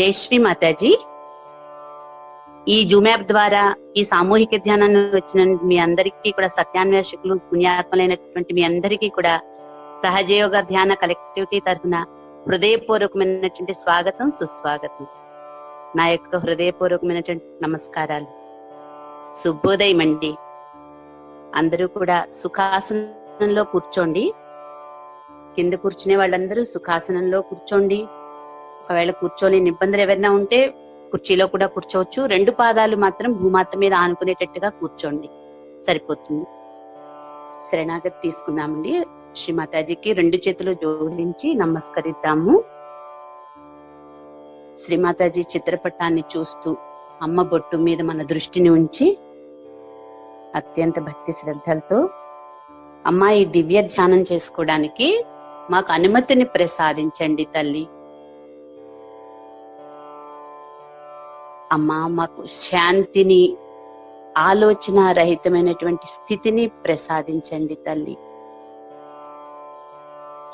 జై శ్రీ మాతాజీ. ఈ Zoom app ద్వారా ఈ సామూహిక ధ్యానాన్ని వచ్చిన మీ అందరికీ కూడా సత్యాన్వేషకులు పుణ్యాత్మలైనటువంటి మీ అందరికీ కూడా సహజయోగ ధ్యాన కలెక్టివిటీ తరఫున హృదయపూర్వకమైనటువంటి స్వాగతం, సుస్వాగతం. నా యొక్క హృదయపూర్వకమైనటువంటి నమస్కారాలు. శుభోదయం అండి. అందరూ కూడా సుఖాసనంలో కూర్చోండి. కింద కూర్చునే వాళ్ళందరూ సుఖాసనంలో కూర్చోండి. ఒకవేళ కూర్చోలేని ఇబ్బందులు ఎవరైనా ఉంటే కుర్చీలో కూడా కూర్చోవచ్చు. 2 పాదాలు మాత్రం భూమాత మీద ఆనుకునేటట్టుగా కూర్చోండి, సరిపోతుంది. శరణాగతి తీసుకుందామండి. శ్రీమాతాజీకి 2 చేతులు జోడించి నమస్కరిద్దాము. శ్రీమాతాజీ చిత్రపటాన్ని చూస్తూ అమ్మ బొట్టు మీద మన దృష్టిని ఉంచి అత్యంత భక్తి శ్రద్ధలతో అమ్మ ఈ దివ్య ధ్యానం చేసుకోవడానికి మాకు అనుమతిని ప్రసాదించండి తల్లి. అమ్మా మాకు శాంతిని, ఆలోచన రహితమైనటువంటి స్థితిని ప్రసాదించండి తల్లి.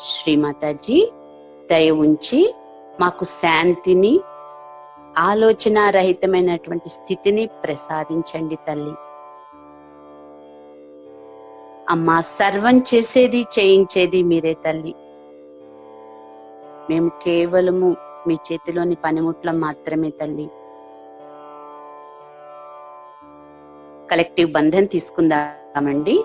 శ్రీమాతాజీ దయ ఉంచి మాకు శాంతిని, ఆలోచన రహితమైనటువంటి స్థితిని ప్రసాదించండి తల్లి. అమ్మా సర్వం చేసేది చేయించేది మీరే తల్లి. మేము కేవలము మీ చేతిలోని పనిముట్లం మాత్రమే తల్లి. కలెక్టివ్ బంధం తీసుకుందామండి.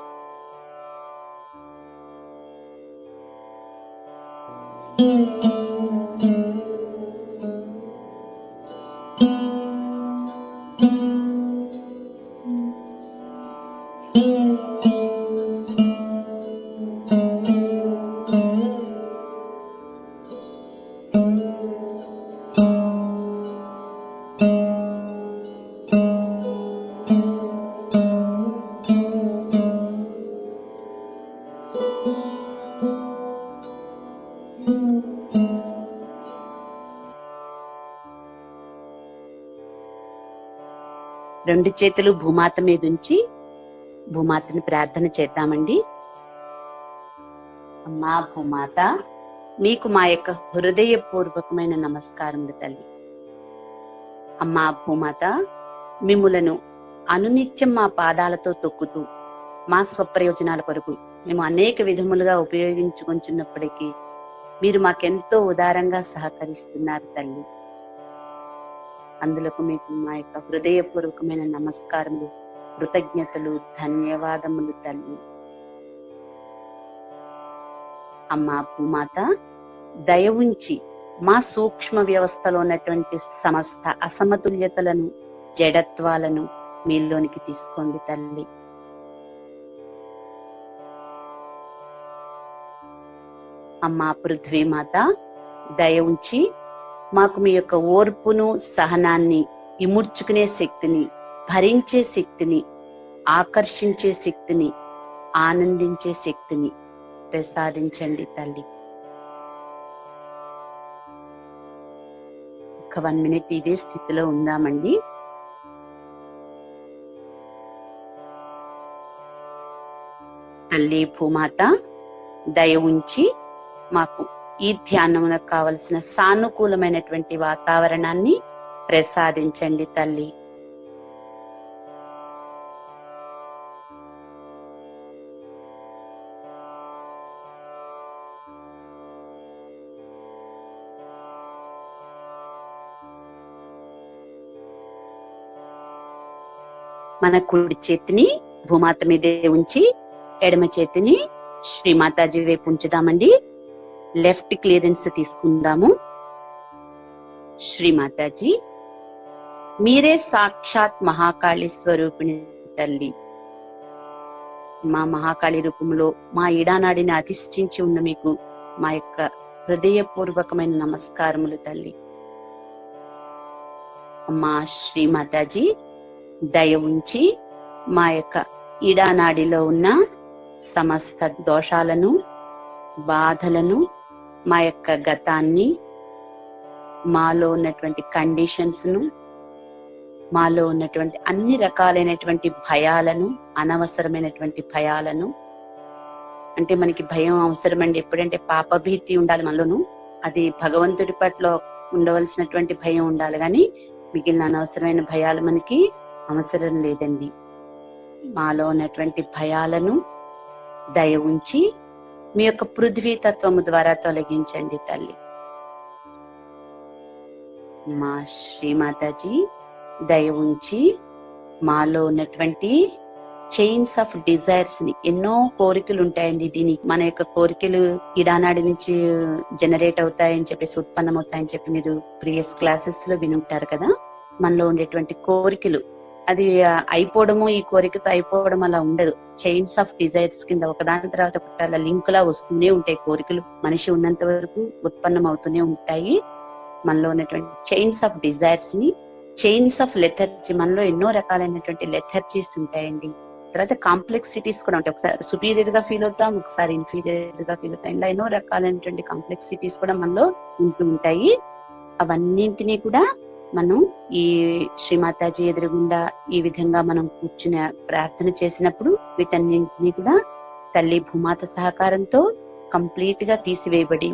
రెండు చేతులు భూమాత మీద ఉంచి భూమాతని ప్రార్థన చేద్దామండి. అమ్మా భూమాత, మీకు మా యొక్క హృదయపూర్వకమైన నమస్కారములు తల్లి. అమ్మా భూమాత, మిమ్ములను అనునిత్యం మా పాదాలతో తొక్కుతూ మా స్వప్రయోజనాల కొరకు మేము అనేక విధములుగా ఉపయోగించుకుంటున్నప్పటికీ మీరు మాకెంతో ఉదారంగా సహకరిస్తున్నారు తల్లి. అందులకు మీకు మా యొక్క హృదయపూర్వకమైన నమస్కారములు, కృతజ్ఞతలు, ధన్యవాదములు తల్లి. అమ్మా భూమాత, దయ ఉంచి మా సూక్ష్మ వ్యవస్థలో ఉన్నటువంటి సమస్త అసమతుల్యతలను, జడత్వాలను మీలోనికి తీసుకోండి తల్లి. అమ్మా పృథ్వీమాత, దయ ఉంచి మాకు మీ యొక్క ఓర్పును, సహనాన్ని, ఇముడ్చుకునే శక్తిని, భరించే శక్తిని, ఆకర్షించే శక్తిని, ఆనందించే శక్తిని ప్రసాదించండి తల్లి. ఒక 1 మినిట్ ఇదే స్థితిలో ఉందామండి. తల్లి భూమాత, దయ ఉంచి మాకు ఈ ధ్యానమునకు కావలసిన సానుకూలమైనటువంటి వాతావరణాన్ని ప్రసాదించండి తల్లి. మన కుడి చేతిని భూమాత మీదే ఉంచి ఎడమ చేతిని శ్రీమాతాజీ వైపు ఉంచుదామండి. లెఫ్ట్ క్లియరెన్స్ తీసుకుందాము. శ్రీమాతాజీ, మీరే సాక్షాత్ మహాకాళి స్వరూపిణి తల్లి. మా మహాకాళి రూపంలో మా ఈడానాడిని అధిష్ఠించి ఉన్న మీకు మా యొక్క హృదయపూర్వకమైన నమస్కారములు తల్లి. అమ్మా శ్రీమాతాజీ, దయ ఉంచి మా యొక్క ఈడానాడిలో ఉన్న సమస్త దోషాలను, బాధలను, మా యొక్క గతాన్ని, మాలో ఉన్నటువంటి కండిషన్స్ ను, మాలో ఉన్నటువంటి అన్ని రకాలైనటువంటి భయాలను, అనవసరమైనటువంటి భయాలను, అంటే మనకి భయం అవసరం అండి. ఎప్పుడంటే పాపభీతి ఉండాలి మనలోను. అది భగవంతుడి పట్ల ఉండవలసినటువంటి భయం ఉండాలి, కానీ మిగిలిన అనవసరమైన భయాలు మనకి అవసరం లేదండి. మాలో ఉన్నటువంటి భయాలను దయ ఉంచి మీ యొక్క పృథ్వీ తత్వము ద్వారా తొలగించండి తల్లి. మా శ్రీమాతాజీ దయ ఉంచి మాలో ఉన్నటువంటి చైన్స్ ఆఫ్ డిజైర్స్ ని, ఎన్నో కోరికలు ఉంటాయండి. దీనికి మన యొక్క కోరికలు ఇడానాడి నుంచి జనరేట్ అవుతాయని చెప్పేసి, ఉత్పన్నం అవుతాయని చెప్పి మీరు ప్రీవియస్ క్లాసెస్ లో వినుంటారు కదా. మనలో ఉండేటువంటి కోరికలు అది అయిపోవడము, ఈ కోరికతో అయిపోవడం అలా ఉండదు. చైన్స్ ఆఫ్ డిజైర్స్ కింద ఒకదాని తర్వాత ఒకటి అలా లింక్ లా వస్తూనే ఉంటాయి. కోరికలు మనిషి ఉన్నంత వరకు ఉత్పన్నం అవుతూనే ఉంటాయి. మనలో ఉన్నటువంటి చైన్స్ ఆఫ్ డిజైర్స్ ని, చైన్స్ ఆఫ్ లెథర్జీ, మనలో ఎన్నో రకాలైనటువంటి లెథర్జీస్ ఉంటాయండి. తర్వాత కాంప్లెక్సిటీస్ కూడా ఉంటాయి. ఒకసారి సుపీరియర్ గా ఫీల్ అవుతాం, ఒకసారి ఇన్ఫీరియర్ గా ఫీల్ అవుతాం. ఇలా ఎన్నో రకాలైనటువంటి కాంప్లెక్సిటీస్ కూడా మనలో ఉంటూ ఉంటాయి. అవన్నింటినీ కూడా మనం ఈ శ్రీమాతాజీ ఎదురుగుండా ఈ విధంగా మనం కూర్చుని ప్రార్థన చేసినప్పుడు వీటన్నింటినీ కూడా తల్లి భూమాత సహకారంతో కంప్లీట్ గా తీసివేయబడి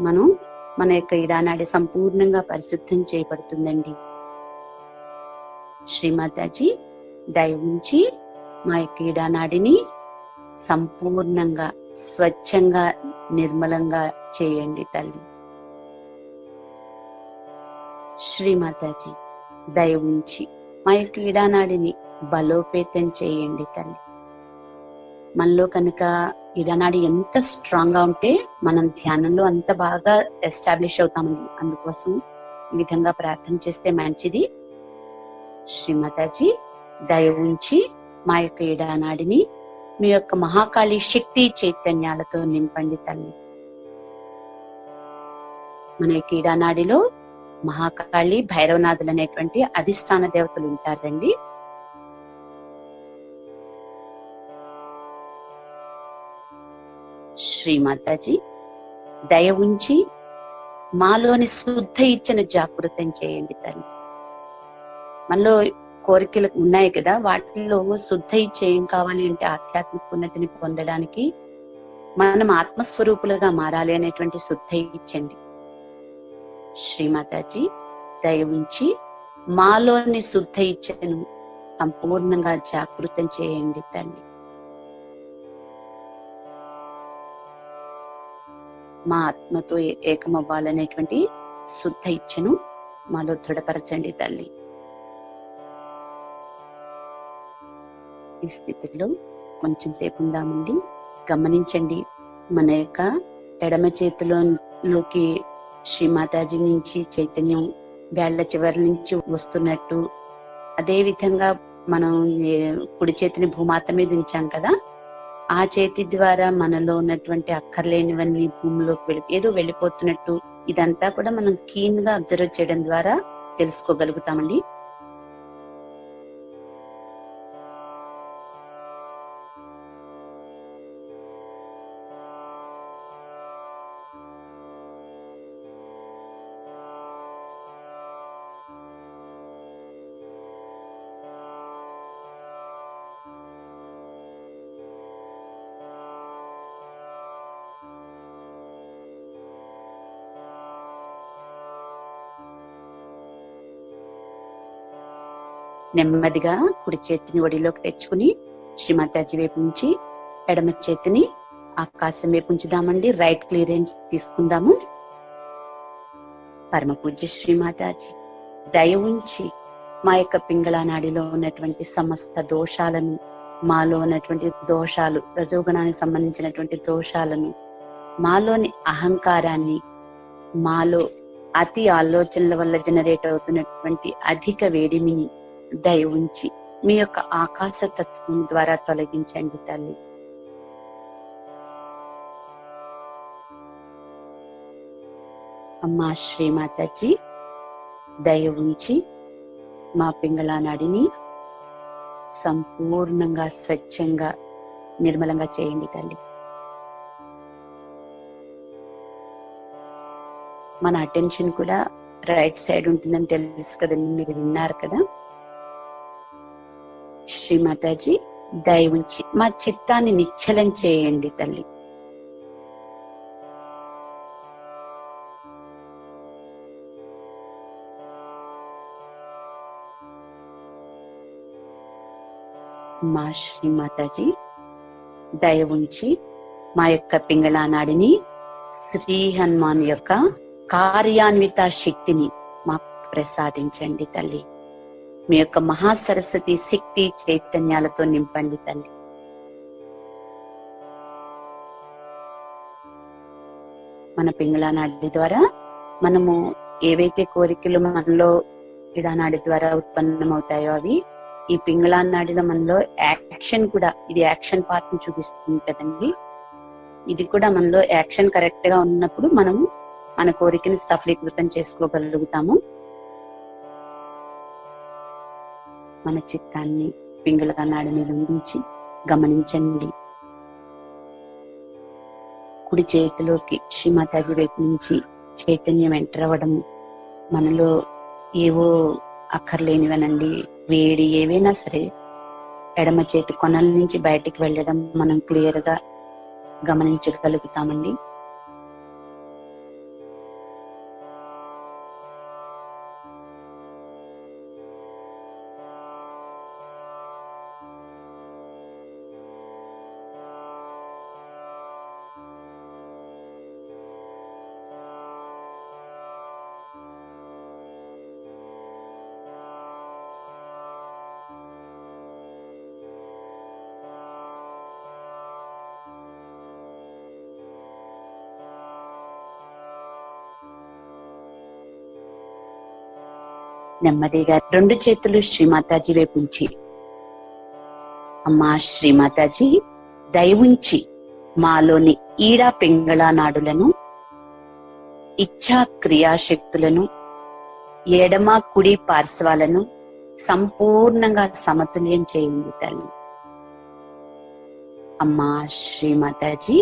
మన యొక్క ఇడానాడి సంపూర్ణంగా పరిశుద్ధం చేయబడుతుందండి. శ్రీమాతాజీ దయ ఉంచి మా యొక్క ఇడానాడిని సంపూర్ణంగా స్వచ్ఛంగా నిర్మలంగా చేయండి తల్లి. శ్రీమాతాజీ దయ ఉంచి మా యొక్క ఇడానాడిని బలోపేతం చేయండి తల్లి. మనలో కనుక ఇడానాడి ఎంత స్ట్రాంగ్ గా ఉంటే మనం ధ్యానంలో అంత బాగా ఎస్టాబ్లిష్ అవుతామండి. అందుకోసం ఈ విధంగా ప్రార్థన చేస్తే మంచిది. శ్రీమాతాజీ దయ ఉంచి మా యొక్క ఇడానాడిని మీ యొక్క మహాకాళి శక్తి చైతన్యాలతో నింపండి తల్లి. మన యొక్క ఇడానాడిలో మహాకాళి, భైరవనాథులు అనేటువంటి అధిష్టాన దేవతలు ఉంటారండి. శ్రీమాతాజీ దయ ఉంచి మాలోని శుద్ధ ఇచ్చను జాగృతం చేయండి తల్లి. మనలో కోరికలు ఉన్నాయి కదా, వాటిల్లో శుద్ధ ఇచ్చ ఏం కావాలి అంటే ఆధ్యాత్మిక ఉన్నతిని పొందడానికి మనం ఆత్మస్వరూపులుగా మారాలి అనేటువంటి శుద్ధ ఇచ్చండి. శ్రీమాతాజీ దయ ఉంచి మాలోని శుద్ధ ఇచ్చను సంపూర్ణంగా జాగృతం చేయండి తల్లి. మా ఆత్మతో ఏకమవ్వాలనేటువంటి శుద్ధ ఇచ్చను మాలో దృఢపరచండి తల్లి. ఈ స్థితిలో కొంచెం సేపు ఉందామండి. గమనించండి, మన యొక్క ఎడమ చేతిలోకి శ్రీమాతాజీ నుంచి చైతన్యం వేళ్ల చివరి నుంచి వస్తున్నట్టు, అదే విధంగా మనం కుడి చేతిని భూమాత మీద ఉంచాం కదా, ఆ చేతి ద్వారా మనలో ఉన్నటువంటి అక్కర్లేనివన్నీ భూమిలోకి ఏదో వెళ్ళిపోతున్నట్టు, ఇదంతా కూడా మనం కీన్ గా అబ్జర్వ్ చేయడం ద్వారా తెలుసుకోగలుగుతామండి. నెమ్మదిగా కుడి చేతిని ఒడిలోకి తెచ్చుకుని శ్రీమాతాజీ వైపు నుంచి ఎడమ చేతిని ఆకాశం వైపు ఉంచుదామండి. రైట్ క్లియరెన్స్ తీసుకుందాము. పరమ పూజ్య శ్రీమాతాజీ దయ ఉంచి మా యొక్క పింగళ నాడిలో ఉన్నటువంటి సమస్త దోషాలను, మాలో ఉన్నటువంటి దోషాలు, రజోగుణానికి సంబంధించినటువంటి దోషాలను, మాలోని అహంకారాన్ని, మాలో అతి ఆలోచనల వల్ల జనరేట్ అవుతున్నటువంటి అధిక వేడిమిని దయ ఉంచి మీ యొక్క ఆకాశ తత్వం ద్వారా తొలగించండి తల్లి. అమ్మా శ్రీమాతాజీ దయ ఉంచి మా పింగళ నాడిని సంపూర్ణంగా స్వచ్ఛంగా నిర్మలంగా చేయండి తల్లి. మన అటెన్షన్ కూడా రైట్ సైడ్ ఉంటుందని తెలుసు కదండి, మీరు విన్నారు కదా. శ్రీమాతాజీ దయ ఉంచి మా చిత్తాన్ని నిశ్చలం చేయండి తల్లి. మా శ్రీమాతాజీ దయ ఉంచి మా యొక్క పింగళా నాడిని శ్రీ హనుమాన్ యొక్క కార్యాన్విత శక్తిని మాకు ప్రసాదించండి తల్లి. మీ యొక్క మహాసరస్వతి శక్తి చైతన్యాలతో నింపండి తల్లి. మన పింగళా నాడి ద్వారా మనము ఏవైతే కోరికలు మనలో ఇడానాడి ద్వారా ఉత్పన్నమవుతాయో అవి ఈ పింగళా నాడిలో మనలో యాక్షన్ కూడా, ఇది యాక్షన్ పార్ట్ ని చూపిస్తుంది కదండి. ఇది కూడా మనలో యాక్షన్ కరెక్ట్ గా ఉన్నప్పుడు మనము మన కోరికను సఫలీకృతం చేసుకోగలుగుతాము. మన చిత్తాన్ని పింగళా నాడి మీద ఉంచి గమనించండి. కుడి చేతిలోకి శ్రీమాతాజీ వైపు నుంచి చైతన్యం ఎంటర్ అవ్వడం, మనలో ఏవో అక్కర్లేనివనండి వేడి ఏవైనా సరే ఎడమ చేతి కొనల నుంచి బయటికి వెళ్ళడం మనం క్లియర్ గా గమనించగలుగుతామండి. నెమ్మదిగా రెండు చేతులు శ్రీమాతాజీ వైపు ఉంచి, అమ్మా శ్రీమాతాజీ దయ ఉంచి మాలోని ఈడా పింగళా నాడులను, ఇచ్ఛా క్రియాశక్తులను, ఎడమ కుడి పార్శ్వాలను సంపూర్ణంగా సమతుల్యం చేయండి తల్లి. అమ్మా శ్రీమాతాజీ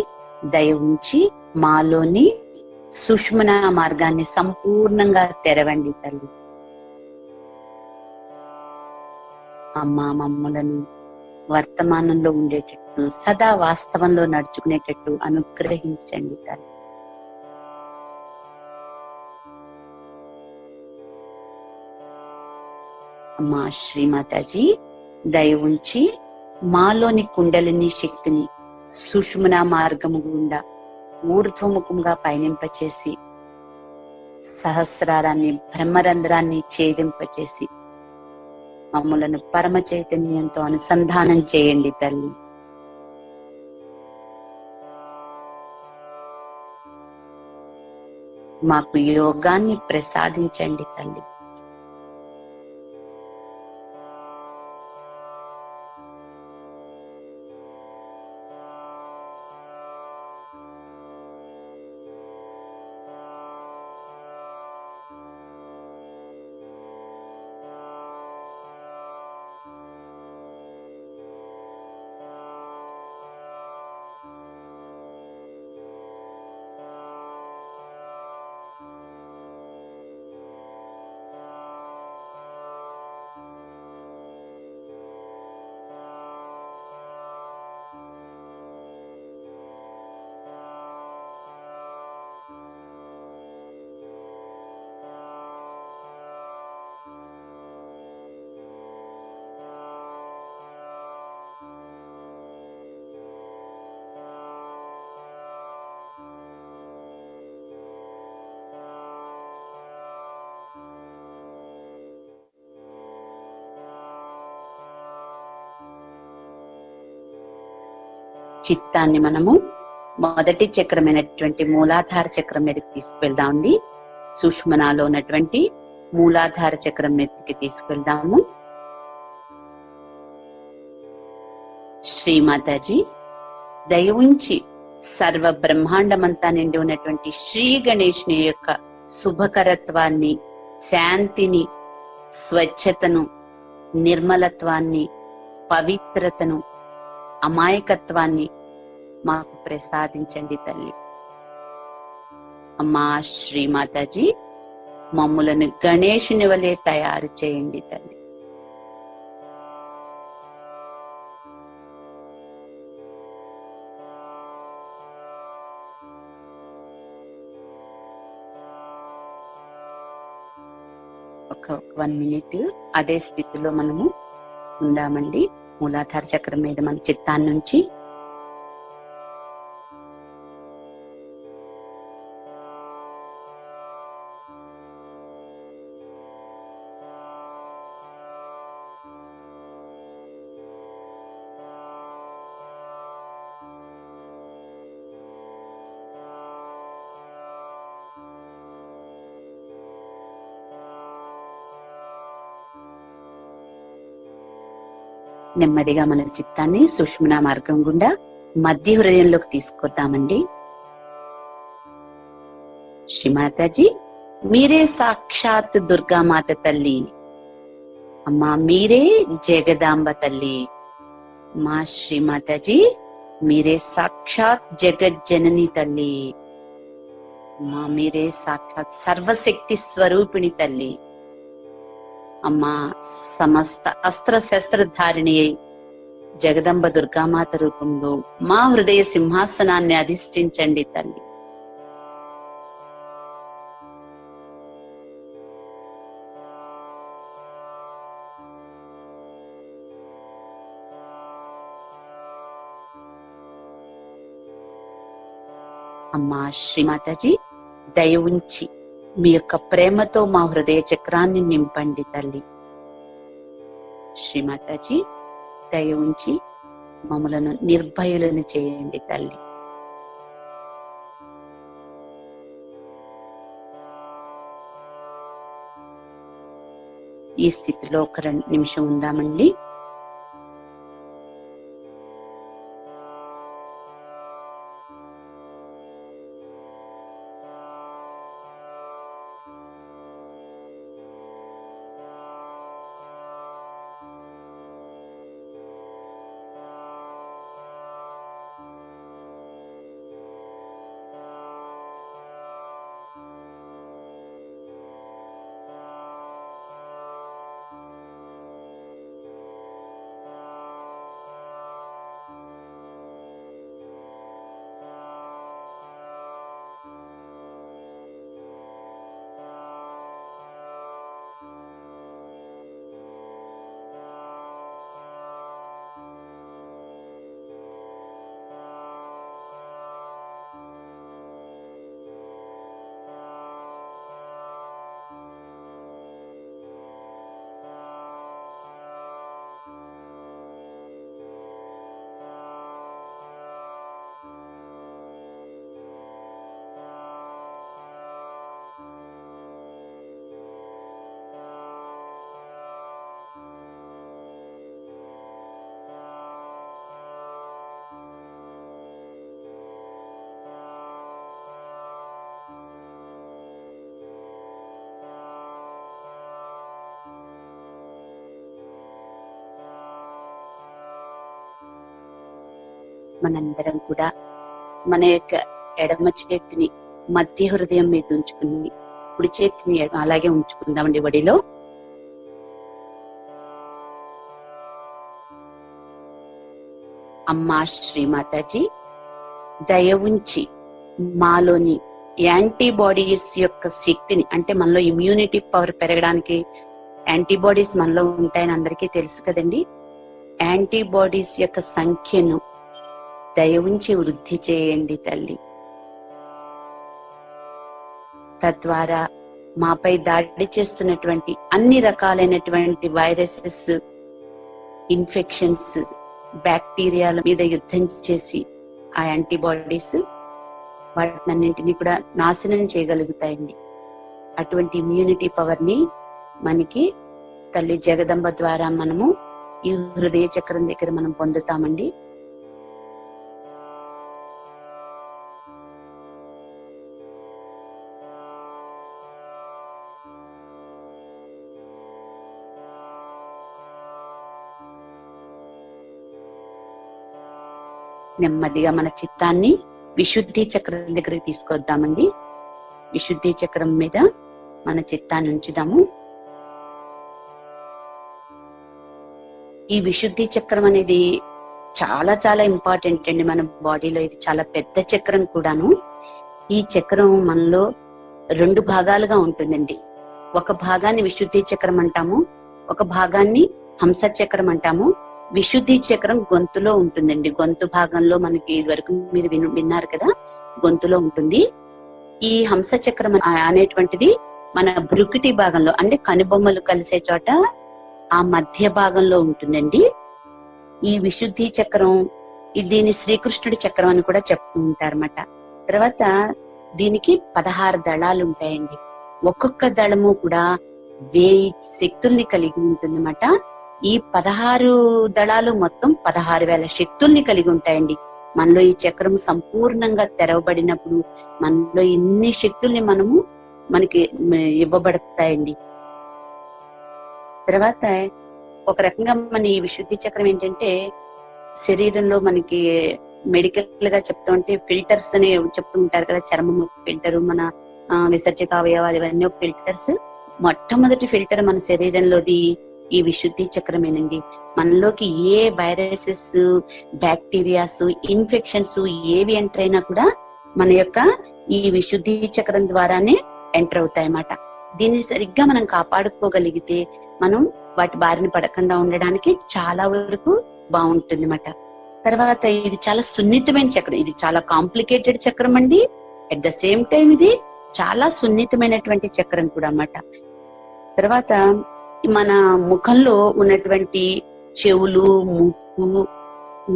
దయ ఉంచి మాలోని సుష్మన మార్గాన్ని సంపూర్ణంగా తెరవండి తల్లి. అమ్మా మమ్ములను వర్తమానంలో ఉండేటట్టు, సదా వాస్తవంలో నడుచుకునేటట్టు అనుగ్రహించండి తల్లి. అమ్మా శ్రీమాతాజీ దయ ఉంచి మాలోని కుండలిని శక్తిని సుషుమ్న మార్గము గుండా ఊర్ధ్వముఖంగా పయనింపచేసి సహస్రారాన్ని బ్రహ్మరంధ్రాన్ని ఛేదింపచేసి మమ్ములను పరమ చైతన్యంతో అనుసంధానం చేయండి తల్లి. మాకు యోగాన్ని ప్రసాదించండి తల్లి. చిత్తాన్ని మనము మొదటి చక్రమైనటువంటి మూలాధార చక్రం మీదకి తీసుకువెళ్దామండి. సుష్మనాలో ఉన్నటువంటి మూలాధార చక్రం మీదకి తీసుకువెళ్దాము. శ్రీమాతాజీ దయ ఉంచి సర్వ బ్రహ్మాండమంతా నిండి ఉన్నటువంటి శ్రీ గణేష్ని యొక్క శుభకరత్వాన్ని, శాంతిని, స్వచ్ఛతను, నిర్మలత్వాన్ని, పవిత్రతను, అమాయకత్వాన్ని మాకు ప్రసాదించండి తల్లి. అమ్మా శ్రీమాతాజీ మమ్ములను గణేశుని వలె తయారు చేయండి తల్లి. ఒక 1 minute అదే స్థితిలో మనము ఉందామండి. మూలాధార చక్రం మీద మన చిత్తాన్ని నుంచి నెమ్మదిగా మన చిత్తాన్ని సుషుమ్నా మార్గం గుండా మధ్య హృదయంలోకి తీసుకొద్దామండి. శ్రీమాతాజీ, మీరే సాక్షాత్ దుర్గామాత తల్లి, అమ్మా మీరే జగదాంబ తల్లి. మా శ్రీమాతాజీ, మీరే సాక్షాత్ జగజ్జనని తల్లి, అమ్మా మీరే సాక్షాత్ సర్వశక్తి స్వరూపిణి తల్లి. అమ్మా సమస్త అస్త్ర శస్త్రధారిణి అయి జగదంబ దుర్గామాత రూపంలో మా హృదయ సింహాసనాన్ని అధిష్ఠించండి తల్లి. అమ్మా శ్రీమాతాజీ, దయ ఉంచి మీ యొక్క ప్రేమతో మా హృదయ చక్రాన్ని నింపండి తల్లి. శ్రీమాతాజీ, దయ ఉంచి మమ్మలను నిర్భయులను చేయండి తల్లి. ఈ స్థితిలో ఒక 2 నిమిషం ఉందామండి. మనందరం కూడా మన యొక్క ఎడమ చేతిని మధ్య హృదయం మీద ఉంచుకుని కుడి చేతిని అలాగే ఉంచుకుందామండి వడిలో. అమ్మా శ్రీమాతాజీ, దయ ఉంచి మాలోని యాంటీబాడీస్ యొక్క శక్తిని, అంటే మనలో ఇమ్యూనిటీ పవర్ పెరగడానికి యాంటీబాడీస్ మనలో ఉంటాయని అందరికీ తెలుసు కదండి. యాంటీబాడీస్ యొక్క సంఖ్యను దయ ఉంచి వృద్ధి చేయండి తల్లి. తద్వారా మాపై దాడి చేస్తున్నటువంటి అన్ని రకాలైనటువంటి వైరసెస్, ఇన్ఫెక్షన్స్, బ్యాక్టీరియాల మీద యుద్ధం చేసి ఆ యాంటీబాడీస్ వాటినన్నింటినీ కూడా నాశనం చేయగలుగుతాయండి. అటువంటి ఇమ్యూనిటీ పవర్ ని మనకి తల్లి జగదంబ ద్వారా మనము ఈ హృదయ చక్రం దగ్గర మనం పొందుతామండి. నెమ్మదిగా మన చిత్తాన్ని విశుద్ధి చక్రం దగ్గరికి తీసుకొద్దామండి. విశుద్ధి చక్రం మీద మన చిత్తాన్ని ఉంచుదాము. ఈ విశుద్ధి చక్రం అనేది చాలా చాలా ఇంపార్టెంట్ అండి మన బాడీలో. ఇది చాలా పెద్ద చక్రం కూడాను. ఈ చక్రం మనలో 2 భాగాలుగా ఉంటుందండి. ఒక భాగాన్ని విశుద్ధి చక్రం అంటాము, ఒక భాగాన్ని హంస చక్రం అంటాము, విశుద్ధి చక్రం గొంతులో ఉంటుందండి. గొంతు భాగంలో మనకి ఇదివరకు మీరు విన్నారు కదా, గొంతులో ఉంటుంది. ఈ హంస చక్రం అనేటువంటిది మన బ్రుకిటి భాగంలో, అంటే కనుబొమ్మలు కలిసే చోట ఆ మధ్య భాగంలో ఉంటుందండి. ఈ విశుద్ధి చక్రం దీని శ్రీకృష్ణుడి చక్రం అని కూడా చెప్తూ ఉంటారన్నమాట. తర్వాత దీనికి 16 దళాలు ఉంటాయండి. ఒక్కొక్క దళము కూడా 1000 శక్తుల్ని కలిగి ఉంటుందన్నమాట. ఈ 16 దళాలు మొత్తం 16,000 శక్తుల్ని కలిగి ఉంటాయండి. మనలో ఈ చక్రం సంపూర్ణంగా తెరవబడినప్పుడు మనలో ఇన్ని శక్తుల్ని మనకి ఇవ్వబడతాయండి. తర్వాత ఒక రకంగా మన ఈ విశుద్ధి చక్రం ఏంటంటే, శరీరంలో మనకి మెడికల్ గా చెప్తూ ఉంటే ఫిల్టర్స్ అని చెప్తూ ఉంటారు కదా, చర్మం ఫిల్టర్, మన విసర్జక అవయవాలు, ఇవన్నీ ఫిల్టర్స్. మొట్టమొదటి ఫిల్టర్ మన శరీరంలోది ఈ విశుద్ధి చక్రమేనండి. మనలోకి ఏ వైరసెస్, బ్యాక్టీరియాస్, ఇన్ఫెక్షన్స్ ఏవి ఎంటర్ అయినా కూడా మన యొక్క ఈ విశుద్ధి చక్రం ద్వారానే ఎంటర్ అవుతాయి అన్నమాట. దీన్ని సరిగ్గా మనం కాపాడుకోగలిగితే మనం వాటి బారిన పడకుండా ఉండడానికి చాలా వరకు బాగుంటుంది అన్నమాట. తర్వాత ఇది చాలా సున్నితమైన చక్రం, ఇది చాలా కాంప్లికేటెడ్ చక్రం అండి. అట్ ద సేమ్ టైం ఇది చాలా సున్నితమైనటువంటి చక్రం కూడా అన్నమాట. తర్వాత మన ముఖంలో ఉన్నటువంటి చెవులు, ముక్కు,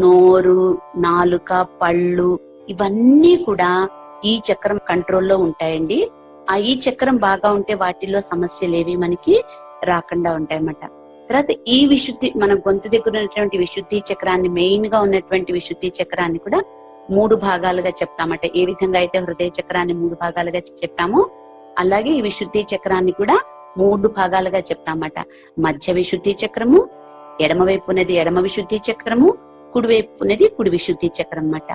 నోరు, నాలుక, పళ్ళు ఇవన్నీ కూడా ఈ చక్రం కంట్రోల్లో ఉంటాయండి. ఈ చక్రం బాగా ఉంటే వాటిల్లో సమస్యలు ఏవి మనకి రాకుండా ఉంటాయన్నమాట. తర్వాత ఈ విశుద్ధి, మన గొంతు దగ్గర ఉన్నటువంటి విశుద్ధి చక్రాన్ని, మెయిన్ గా ఉన్నటువంటి విశుద్ధి చక్రాన్ని కూడా 3 భాగాలుగా చెప్తామట. ఏ విధంగా అయితే హృదయ చక్రాన్ని 3 భాగాలుగా చెప్పామో, అలాగే ఈ విశుద్ధి చక్రాన్ని కూడా 3 భాగాలుగా చెప్తామట. మధ్య విశుద్ధి చక్రము, ఎడమవైపు ఉన్నది ఎడమ విశుద్ధి చక్రము, కుడివైపు ఉన్నది కుడి విశుద్ధి చక్రం అన్నమాట.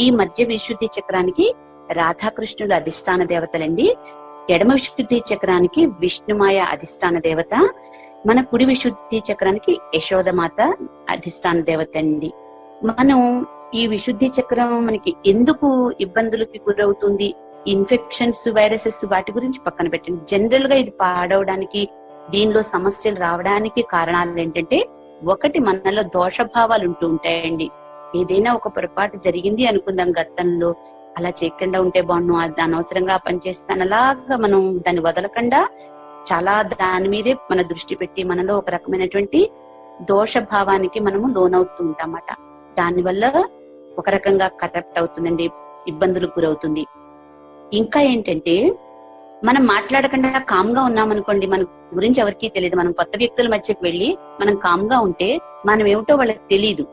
ఈ మధ్య విశుద్ధి చక్రానికి రాధాకృష్ణులు అధిష్టాన దేవతలండి. ఎడమ విశుద్ధి చక్రానికి విష్ణుమాయ అధిష్టాన దేవత, మన కుడి విశుద్ధి చక్రానికి యశోదమాత అధిష్టాన దేవత అండి. మనం ఈ విశుద్ధి చక్రం మనకి ఎందుకు ఇబ్బందులకి గురవుతుంది, ఇన్ఫెక్షన్స్, వైరసెస్, వాటి గురించి పక్కన పెట్టండి. జనరల్ గా ఇది పాడవడానికి, దీనిలో సమస్యలు రావడానికి కారణాలు ఏంటంటే, ఒకటి మనలో దోషభావాలు ఉంటూ ఉంటాయండి. ఏదైనా ఒక పొరపాటు జరిగింది అనుకుందాం గతంలో, అలా చేయకుండా ఉంటే బాగుండు, అది అనవసరంగా పనిచేస్తాను, అలాగా మనం దాన్ని వదలకుండా చాలా దాని మీదే మన దృష్టి పెట్టి మనలో ఒక రకమైనటువంటి దోష భావానికి మనము లోనవుతూ ఉంటామట. దానివల్ల ఒక రకంగా కరప్ట్ అవుతుందండి, ఇబ్బందులకు గురవుతుంది. ఇంకా ఏంటంటే, మనం మాట్లాడకుండా కామ్ గా ఉన్నామనుకోండి, మన గురించి ఎవరికీ తెలియదు. మనం కొత్త వ్యక్తుల మధ్యకి వెళ్ళి మనం కామ్ గా ఉంటే మనం ఏమిటో వాళ్ళకి తెలియదు.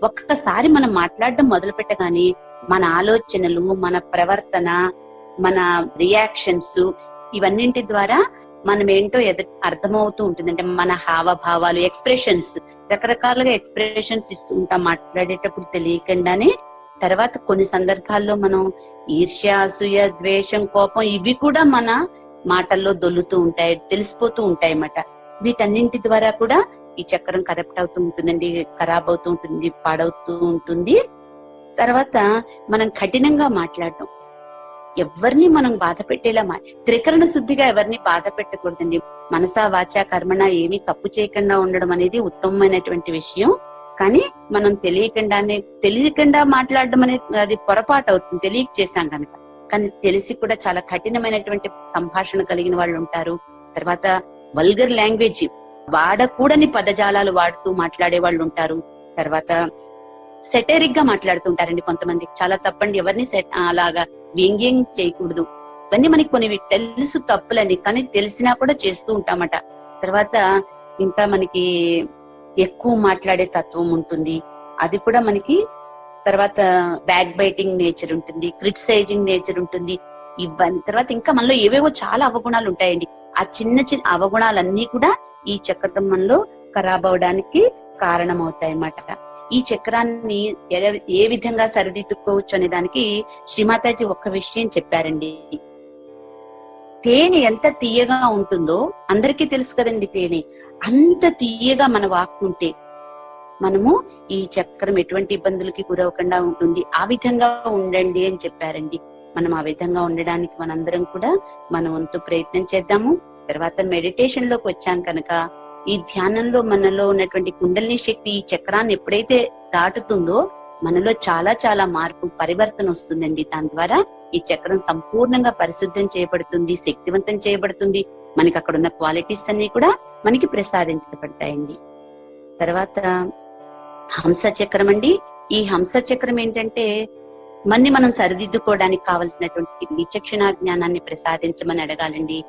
ఒక్కసారి మనం మాట్లాడడం మొదలు పెట్టగానే మన ఆలోచనలు, మన ప్రవర్తన, మన రియాక్షన్స్, ఇవన్నింటి ద్వారా మనం ఏంటో అర్థమవుతూ ఉంటుంది. అంటే మన హావభావాలు, ఎక్స్ప్రెషన్స్, రకరకాలుగా ఎక్స్ప్రెషన్స్ ఇస్తూ ఉంటాం మాట్లాడేటప్పుడు తెలియకుండానే. తర్వాత కొన్ని సందర్భాల్లో మనం ఈర్ష్య, అసూయ, ద్వేషం, కోపం ఇవి కూడా మన మాటల్లో దొల్లుతూ ఉంటాయి, తెలిసిపోతూ ఉంటాయి అన్నమాట. వీటన్నింటి ద్వారా కూడా ఈ చక్రం కరప్ట్ అవుతూ ఉంటుందండి, ఖరాబ్ అవుతూ ఉంటుంది, పాడవుతూ ఉంటుంది. తర్వాత మనం కఠినంగా మాట్లాడటం, ఎవరిని మనం బాధ పెట్టేలా త్రికరణ శుద్ధిగా ఎవరిని బాధ పెట్టకూడదండి. మనసా వాచా కర్మణ ఏమీ తప్పు చేయకుండా ఉండడం అనేది ఉత్తమమైనటువంటి విషయం. కానీ మనం తెలియకుండా మాట్లాడడం అనేది అది పొరపాటు అవుతుంది, తెలియక చేశాం కనుక. కానీ తెలిసి కూడా చాలా కఠినమైనటువంటి సంభాషణ కలిగిన వాళ్ళు ఉంటారు. తర్వాత వల్గర్ లాంగ్వేజ్, వాడకూడని పదజాలాలు వాడుతూ మాట్లాడే వాళ్ళు ఉంటారు. తర్వాత సెటరిక్ గా మాట్లాడుతుంటారండి కొంతమంది, చాలా తప్పండి. ఎవరిని అలాగా వ్యంగ్యం చేయకూడదు. ఇవన్నీ మనకి కొన్ని తెలుసు తప్పులని, కానీ తెలిసినా కూడా చేస్తూ ఉంటామట. తర్వాత ఇంకా మనకి ఎక్కువ మాట్లాడే తత్వం ఉంటుంది, అది కూడా మనకి. తర్వాత బ్యాక్ బైటింగ్ నేచర్ ఉంటుంది, క్రిటిసైజింగ్ నేచర్ ఉంటుంది. ఇవన్నీ తర్వాత ఇంకా మనలో ఏవేవో చాలా అవగుణాలు ఉంటాయండి. ఆ చిన్న చిన్న అవగుణాలన్నీ కూడా ఈ చక్రం మనలో ఖరాబ్ అవడానికి కారణమవుతాయి అన్నమాట. ఈ చక్రాన్ని ఏ విధంగా సరిదిద్దుకోవచ్చు అనే దానికి శ్రీమాతాజీ ఒక్క విషయం చెప్పారండి. తేనె ఎంత తీయగా ఉంటుందో అందరికీ తెలుసు కదండి. తేనె అంత తీయగా మన వాక్కుంటే మనము ఈ చక్రం ఎటువంటి ఇబ్బందులకి గురవకుండా ఉంటుంది. ఆ విధంగా ఉండండి అని చెప్పారండి. మనం ఆ విధంగా ఉండడానికి మనందరం కూడా మన వంతు ప్రయత్నం చేద్దాము. తర్వాత మెడిటేషన్ లోకి వచ్చాం కనుక ఈ ధ్యానంలో మనలో ఉన్నటువంటి కుండలిని శక్తి ఈ చక్రాన్ని ఎప్పుడైతే దాటుతుందో మనలో చాలా చాలా మార్పు పరివర్తన వస్తుందండి. దాని ద్వారా ఈ చక్రం సంపూర్ణంగా పరిశుద్ధం చేయబడుతుంది, శక్తివంతం చేయబడుతుంది. మనకి అక్కడ ఉన్న క్వాలిటీస్ అన్ని కూడా మనకి ప్రసాదించబడతాయండి. తర్వాత హంస చక్రం అండి. ఈ హంస చక్రం ఏంటంటే మనం సరిదిద్దుకోవడానికి కావలసినటువంటి విచక్షణ జ్ఞానాన్ని ప్రసాదించమని అడగాలండి.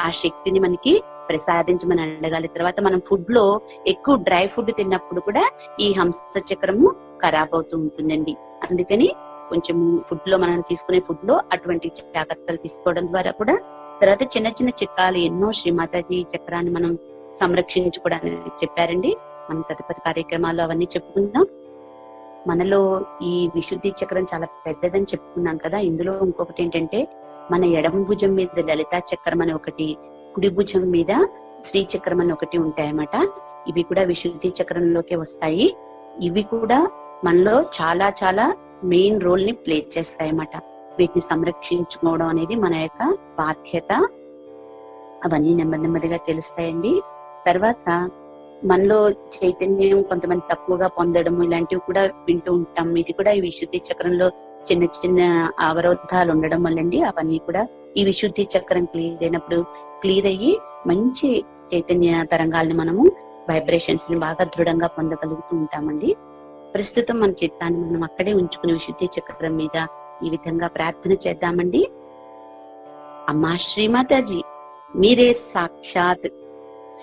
ఆ శక్తిని మనకి ప్రసాదించమని అడగాలి. తర్వాత మనం ఫుడ్ లో ఎక్కువ డ్రై ఫుడ్ తిన్నప్పుడు కూడా ఈ హంస చక్రము ఖరాబ్ అవుతూ ఉంటుందండి. అందుకని కొంచెం ఫుడ్ లో మనం తీసుకునే ఫుడ్ లో అటువంటి జాగ్రత్తలు తీసుకోవడం ద్వారా కూడా, తర్వాత చిన్న చిన్న చిట్కాలు ఎన్నో శ్రీమాతాజీ చక్రాన్ని మనం సంరక్షించుకోవడానికి చెప్పారండి. మనం తదుపరి కార్యక్రమాల్లో అవన్నీ చెప్పుకుందాం. మనలో ఈ విశుద్ధి చక్రం చాలా పెద్దదని చెప్పుకున్నాం కదా. ఇందులో ఇంకొకటి ఏంటంటే మన ఎడమ భుజం మీద లలితా చక్రం అని ఒకటి, కుడి భుజం మీద శ్రీ చక్రం అని ఒకటి ఉంటాయన్నమాట. ఇవి కూడా విశుద్ధి చక్రంలోకి వస్తాయి. ఇవి కూడా మనలో చాలా చాలా మెయిన్ రోల్ ని ప్లే చేస్తాయన్నమాట. వీటిని సంరక్షించుకోవడం అనేది మన యొక్క బాధ్యత. అవన్నీ నెమ్మది నెమ్మదిగా తెలుస్తాయండి. తర్వాత మనలో చైతన్యం కొంతమంది తక్కువగా పొందడం ఇలాంటివి కూడా వింటూ ఉంటాం. ఇది కూడా ఈ విశుద్ధి చక్రంలో చిన్న చిన్న అవరోధాలు ఉండడం వల్లండి. అవన్నీ కూడా ఈ విశుద్ధి చక్రం క్లియర్ అయినప్పుడు క్లియర్ అయ్యి మంచి చైతన్య తరంగాల్ని మనము వైబ్రేషన్స్ ని బాగా దృఢంగా పొందగలుగుతూ ఉంటామండి. ప్రస్తుతం మన చిత్తాన్ని మనం అక్కడే ఉంచుకుని విశుద్ధి చక్రం మీద ఈ విధంగా ప్రార్థన చేద్దామండి. అమ్మా శ్రీమాతాజీ, మీరే సాక్షాత్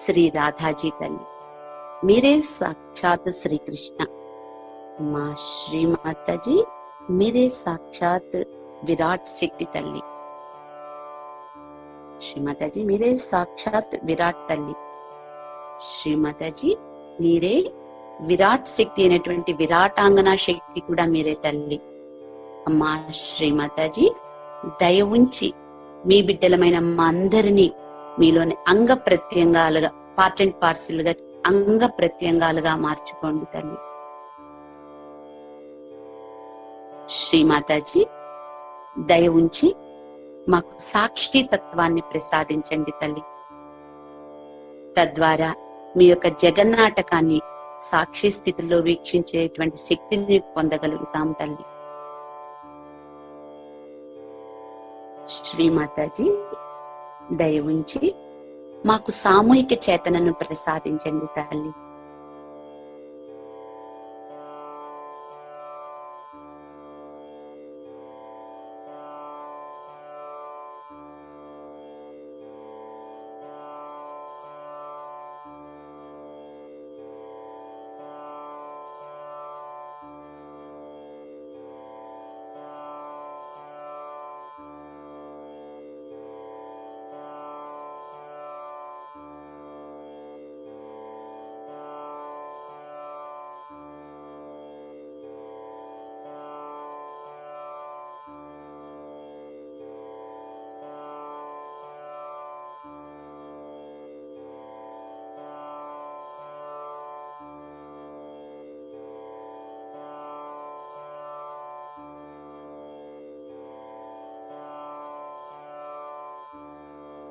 శ్రీ రాధాజీ తల్లి, మీరే సాక్షాత్ శ్రీకృష్ణ. అమ్మా శ్రీమాతాజీ, మీరే సాక్షాత్ విరాట్ శక్తి తల్లి. శ్రీమాతాజీ, మీరే సాక్షాత్ విరాట్ తల్లి. శ్రీమాతాజీ, మీరే విరాట్ శక్తి అయినటువంటి విరాటాంగన శక్తి కూడా మీరే తల్లి. అమ్మా శ్రీమాతాజీ, దయ ఉంచి మీ బిడ్డలమైన మా అందరినీ మీలోని అంగ ప్రత్యంగాలుగా, పార్ట్ అండ్ పార్సిల్ గా అంగ ప్రత్యంగాలుగా మార్చుకోండి తల్లి. శ్రీమాతాజీ, దయ ఉంచి మాకు సాక్షి తత్వాన్ని ప్రసాదించండి తల్లి. తద్వారా మీ యొక్క జగన్నాటకాన్ని సాక్షి స్థితిలో వీక్షించేటువంటి శక్తిని పొందగలుగుతాం తల్లి. శ్రీమాతాజీ, దయ ఉంచి మాకు సామూహిక చేతనను ప్రసాదించండి తల్లి.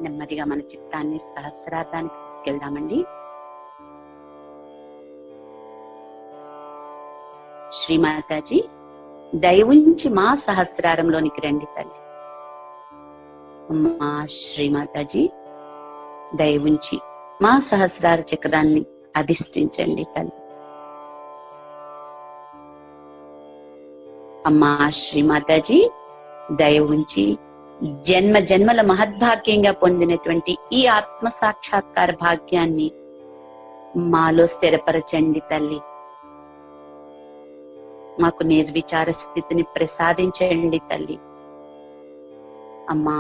నెమ్మదిగా మన చిత్తాన్ని సహస్రార్థానికి తీసుకెళ్దామండి. శ్రీమాతాజీ, దయ ఉంచి మా సహస్రారంలోనికి రండి తల్లి. అమ్మా శ్రీమాతాజీ, దయ ఉంచి మా సహస్రార చక్రాన్ని అధిష్ఠించండి తల్లి. అమ్మా శ్రీమాతాజీ, దయ ఉంచి జన్మ జన్మల మహద్భాగ్యంగా పొందినటువంటి ఈ ఆత్మ సాక్షాత్కార భాగ్యాన్ని మాలో స్థిరపరచండి తల్లి. మాకు నిర్విచార స్థితిని ప్రసాదించండి తల్లి. అమ్మా,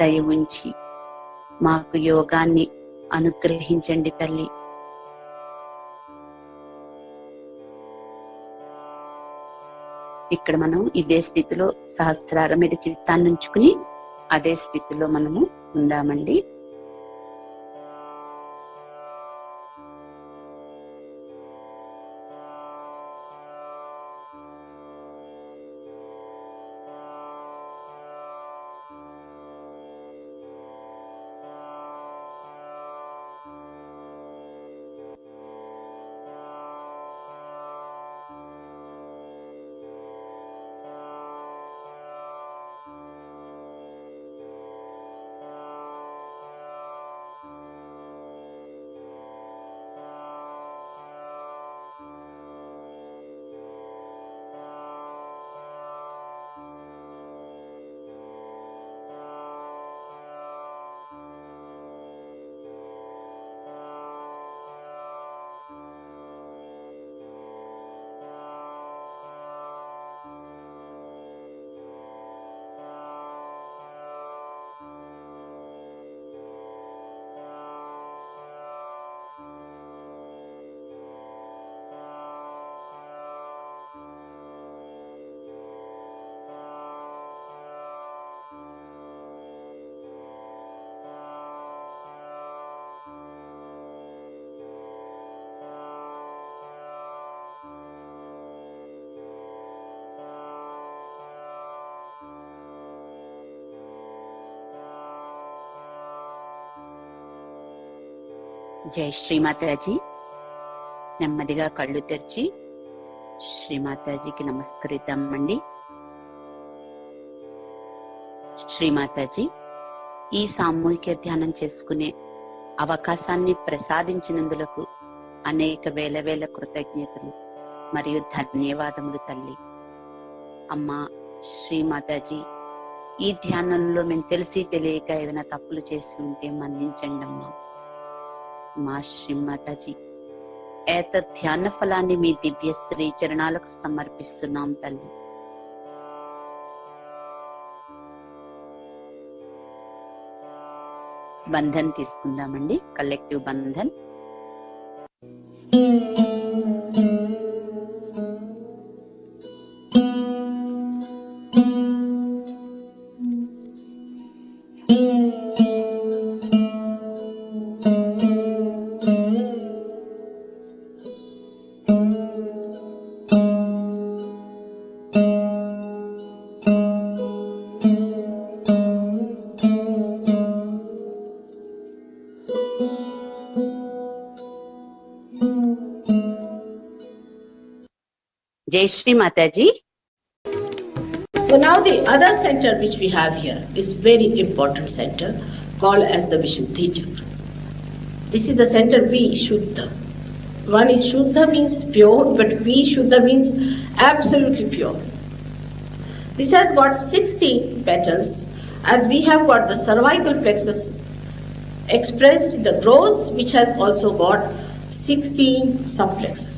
దయ ఉంచి మాకు యోగాన్ని అనుగ్రహించండి తల్లి. ఇక్కడ మనం ఇదే స్థితిలో సహస్రారం మీద చిత్తాన్ని ఉంచుకుని అదే స్థితిలో మనము ఉందామండి. జై శ్రీమాతాజీ. నెమ్మదిగా కళ్ళు తెరిచి శ్రీమాతాజీకి నమస్కరిద్దామండి. శ్రీమాతాజీ, ఈ సామూహిక ధ్యానం చేసుకునే అవకాశాన్ని ప్రసాదించినందులకు అనేక వేల వేల కృతజ్ఞతలు మరియు ధన్యవాదములు తల్లి. అమ్మా శ్రీమాతాజీ, ఈ ధ్యానంలో మేము తెలిసి తెలియక ఏమైనా తప్పులు చేసి ఉంటే మన్నించండి అమ్మా. మా శ్రీమాతాజీ, ఏత ధ్యాన ఫలాన్ని మీ దివ్య శ్రీ చరణాలకు సమర్పిస్తున్నాం తల్లి. బంధన్ తీసుకుందామండి, కలెక్టివ్ బంధన్. Jai Shri Mataji. So now the other center which we have here is very important center called as the Vishuddhi Chakra. This is the center Vishuddha. One is Shuddha means pure, but Vishuddha means absolutely pure. This has got 16 petals, as we have got the cervical plexus expressed in the rose, which has also got 16 subplexes.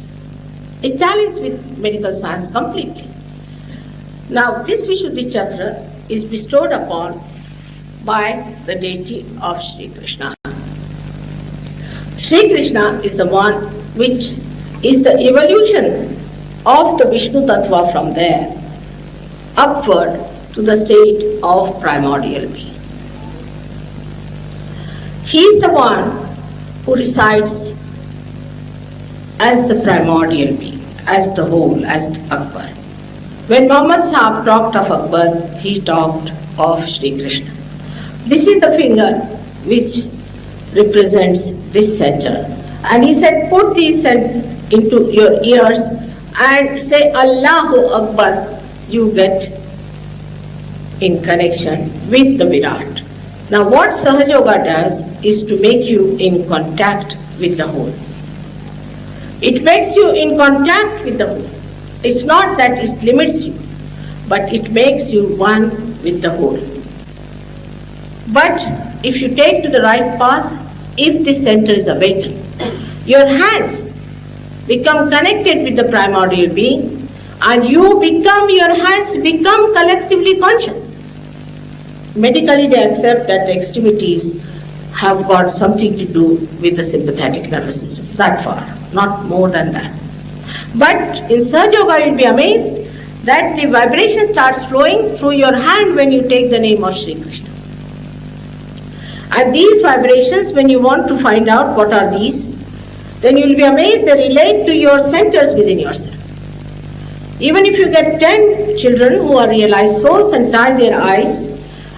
It tallies with medical science completely. Now this Vishuddhi Chakra is bestowed upon by the deity of Sri Krishna. Sri Krishna is the one which is the evolution of the Vishnu Tattva from there upward to the state of primordial being. He is the one who resides as the primordial being, as the whole, as Akbar. When Muhammad Sahib talked of Akbar, he talked of Sri Krishna. This is the finger which represents this center. And he said, put these into your ears and say Allahu Akbar. You get in connection with the Virat. Now what Sahaja Yoga does is to make you in contact with the whole. It makes you in contact with the whole. It's not that it limits you, but it makes you one with the whole. But if you take to the right path, if this center is awakened, your hands become connected with the primordial being, and your hands become collectively conscious. Medically they accept that the extremities have got something to do with the sympathetic nervous system, that far, not more than that. But in Sahaja Yoga you'll be amazed that the vibration starts flowing through your hand when you take the name of Sri Krishna. And these vibrations, when you want to find out what are these, then you'll be amazed they relate to your centers within yourself. Even if you get 10 children who are realized souls and tie their eyes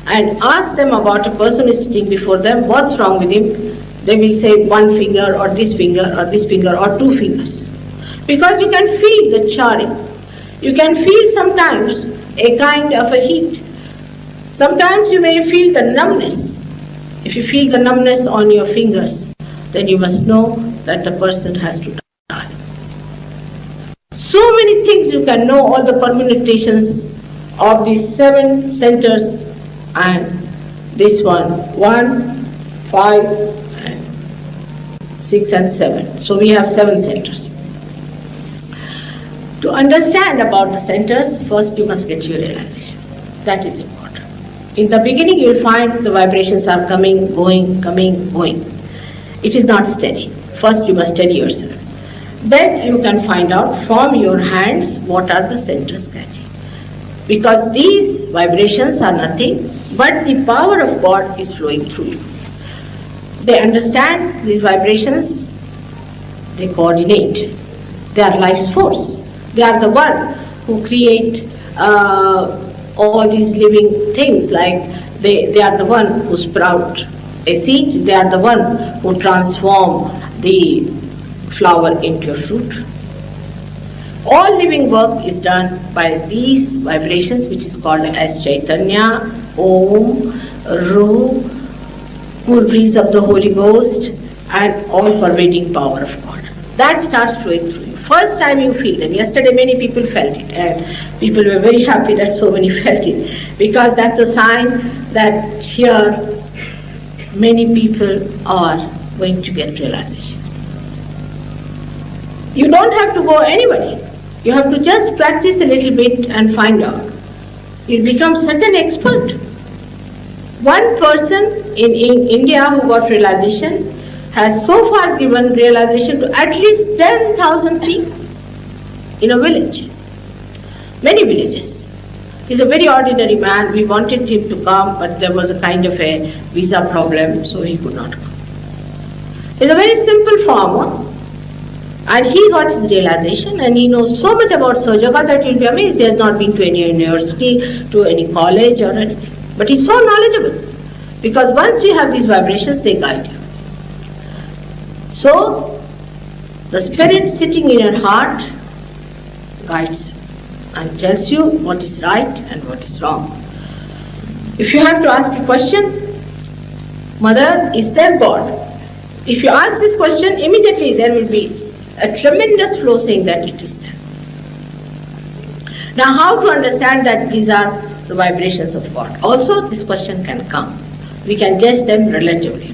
and ask them about a person who is sitting before them, what's wrong with him? They will say one finger or this finger or this finger or two fingers. Because you can feel the charring. You can feel sometimes a kind of a heat. Sometimes you may feel the numbness. If you feel the numbness on your fingers, then you must know that the person has to die. So many things you can know, all the permutations of these 7 centers, and this one, 1, 5, and 6 and 7. So we have 7 centers. To understand about the centers, first you must get your realization. That is important. In the beginning you will find the vibrations are coming, going. It is not steady. First you must steady yourself. Then you can find out from your hands what are the centers catching. Because these vibrations are nothing but the power of God is flowing through you. They understand these vibrations, they coordinate. They are life's force. They are the one who create all these living things, like they are the one who sprout a seed, they are the one who transform the flower into a fruit. All living work is done by these vibrations, which is called as Chaitanya, Om, Ru, cool breeze of the Holy Ghost, and all-pervading power of God. That starts flowing through you. First time you feel them. Yesterday many people felt it, and people were very happy that so many felt it, because that's a sign that here many people are going to get realization. You don't have to go anybody. You have to just practice a little bit and find out. You'll become such an expert. One person in India who got realization has so far given realization to at least 10,000 people in a village, many villages. He's a very ordinary man. We wanted him to come, but there was a kind of a visa problem, so he could not come. He's a very simple farmer, and he got his realization, and he knows so much about Sahaja Yoga that you'll be amazed. He has not been to any university, to any college or anything. But he's so knowledgeable, because once you have these vibrations, they guide you. So, the spirit sitting in your heart guides you and tells you what is right and what is wrong. If you have to ask a question, Mother, is there God? If you ask this question, immediately there will be a tremendous flow saying that it is there. Now, how to understand that these are the vibrations of God? Also, this question can come. We can judge them relatively.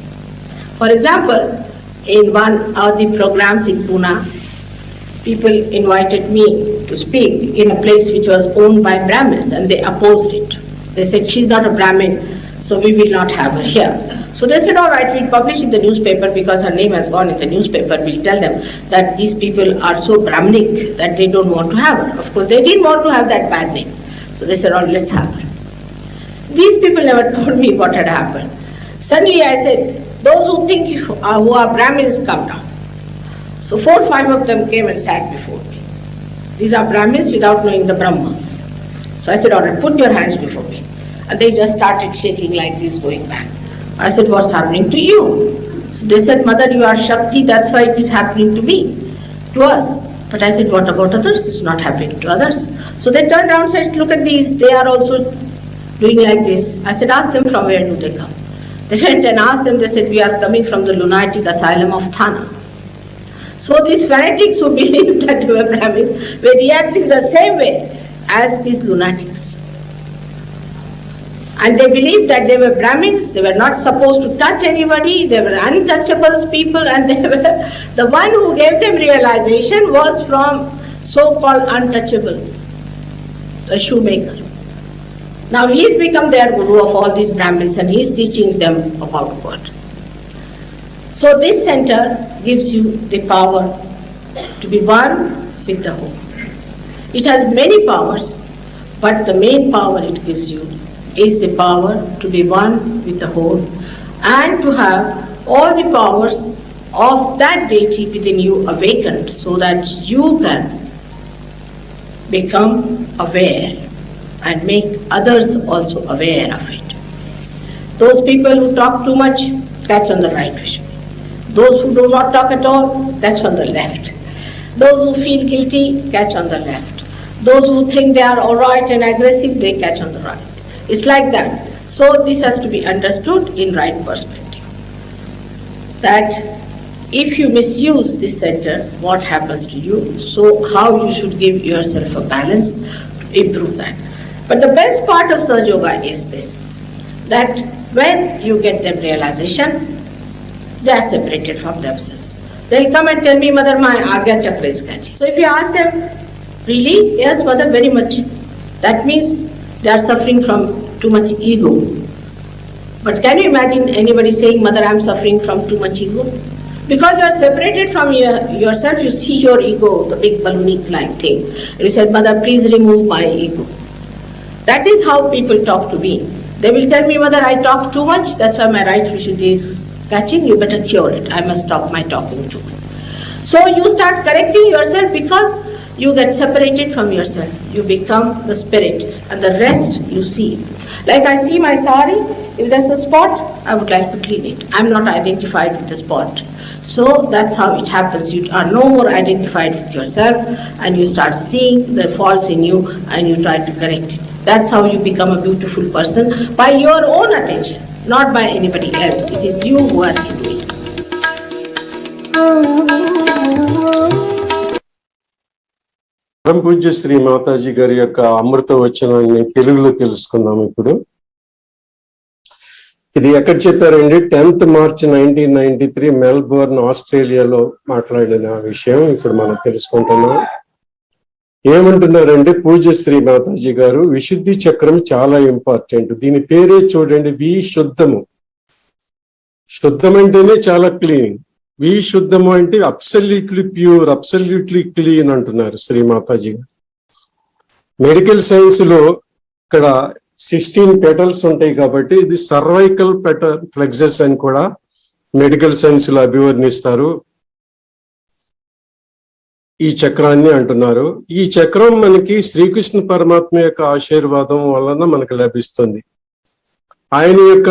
For example, in one of the programs in Pune, people invited me to speak in a place which was owned by Brahmins, and they opposed it. They said, she's not a Brahmin, so we will not have her here. So they said, all right, we'll publish in the newspaper, because her name has gone in the newspaper. We'll tell them that these people are so Brahminic that they don't want to have her. Of course, they didn't want to have that bad name. So they said, oh, let's have her. These people never told me what had happened. Suddenly I said, those who think who are Brahmins, come down. So 4 or 5 of them came and sat before me. These are Brahmins without knowing the Brahma. So I said, all right, put your hands before me. And they just started shaking like this, going back. I said, what's happening to you? So they said, Mother, you are Shakti, that's why it is happening to me, to us. But I said, what about others? It's not happening to others. So they turned around and said, look at these, they are also doing like this. I said, ask them from where do they come. They went and asked them, they said, we are coming from the lunatic asylum of Thana. So these fanatics who believed that they were Brahmins were reacting the same way as these lunatics. And they believed that they were Brahmins, they were not supposed to touch anybody, they were untouchables people, and they were, the one who gave them realization was from so-called untouchable, a shoemaker. Now he's become their guru of all these Brahmins, and he's teaching them about God. So this center gives you the power to be one with the whole. It has many powers, but the main power it gives you is the power to be one with the whole, and to have all the powers of that deity within you awakened, so that you can become aware and make others also aware of it. Those people who talk too much, catch on the right vision. Those who do not talk at all, catch on the left. Those who feel guilty, catch on the left. Those who think they are all right and aggressive, they catch on the right. It's like that. So this has to be understood in right perspective. That if you misuse this center, what happens to you? So how you should give yourself a balance to improve that. But the best part of Sahaja Yoga is this, that when you get them realization, they are separated from themselves. They'll come and tell me, Mother, my Agya Chakra is catching. So if you ask them, really? Yes, Mother, very much. That means they are suffering from too much ego. But can you imagine anybody saying, Mother, I am suffering from too much ego? Because you are separated from yourself, you see your ego, the big balloonic-like thing. And you said, Mother, please remove my ego. That is how people talk to me. They will tell me, Mother, I talk too much, that's why my right Vishuddhi is catching, you better cure it. I must stop my talking too much. So you start correcting yourself, because you get separated from yourself. You become the spirit, and the rest you see. Like I see my sari, if there's a spot, I would like to clean it. I'm not identified with the spot. So that's how it happens. You are no more identified with yourself, and you start seeing the faults in you, and you try to correct it. That's how you become a beautiful person, by your own attention, not by anybody else. It is you who has to do it. పరమ పూజ్య శ్రీ మాతాజీ గారి యొక్క అమృత వచనాన్ని తెలుగులో తెలుసుకుందాం ఇప్పుడు. ఇది ఎక్కడ చెప్పారండి? 10th March 1993 మెల్బోర్న్, ఆస్ట్రేలియాలో మాట్లాడిన విషయం ఇప్పుడు మనం తెలుసుకుంటున్నాం. ఏమంటున్నారంటే పూజ్య శ్రీ మాతాజీ గారు, విశుద్ధి చక్రం చాలా ఇంపార్టెంట్. దీని పేరే చూడండి, శుద్ధము. శుద్ధం అంటేనే చాలా క్లీన్. శుద్ధము అంటే అబ్సల్యూట్లీ ప్యూర్, అబ్సల్యూట్లీ క్లీన్ అంటున్నారు శ్రీ మాతాజీ గారు. మెడికల్ సైన్స్ లో ఇక్కడ 16 పెటల్స్ ఉంటాయి కాబట్టి ఇది సర్వైకల్ ప్లెక్సస్ అని కూడా మెడికల్ సైన్స్ లో అభివర్ణిస్తారు. ఈ చక్రాన్ని అంటున్నారు. ఈ చక్రం మనకి శ్రీకృష్ణ పరమాత్మ యొక్క ఆశీర్వాదం వలన మనకు లభిస్తుంది. ఆయన యొక్క